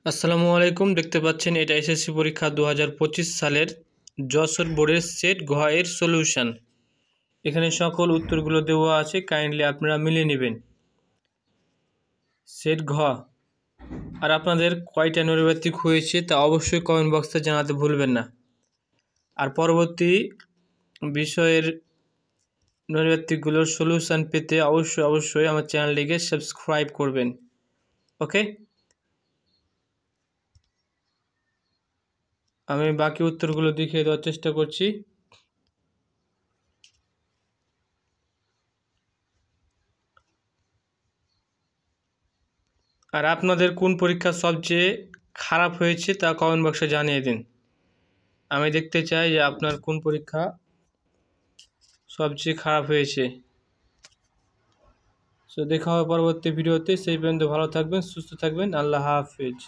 আসসালামু আলাইকুম। দেখতে পাচ্ছেন এটা এসএসসি পরীক্ষা 2025 সালের যশোর বোর্ডের সেট ঘ এর সলিউশন। এখানে সকল উত্তরগুলো দেওয়া আছে, কাইন্ডলি আপনারা মিলিয়ে নেবেন। সেট ঘ আর আপনাদের কয়টা নৈর্ব্যক্তিক হয়েছে তা অবশ্যই কমেন্ট বক্সে জানাতে ভুলবেন না। আর পরবর্তী বিষয়ের নৈর্ব্যক্তিকগুলোর সলিউশন পেতে অবশ্যই আমার চ্যানেলটিকে সাবস্ক্রাইব করবেন। ওকে, আমি বাকি উত্তরগুলো দেখিয়ে দেওয়ার চেষ্টা করছি। আর আপনাদের কোন পরীক্ষা সবচেয়ে খারাপ হয়েছে তা কমেন্ট বক্সে জানিয়ে দিন। আমি দেখতে চাই যে আপনার কোন পরীক্ষা সবচেয়ে খারাপ হয়েছে। সো দেখা হবে পরবর্তী ভিডিওতে। সেই পর্যন্ত ভালো থাকবেন, সুস্থ থাকবেন। আল্লাহ হাফেজ।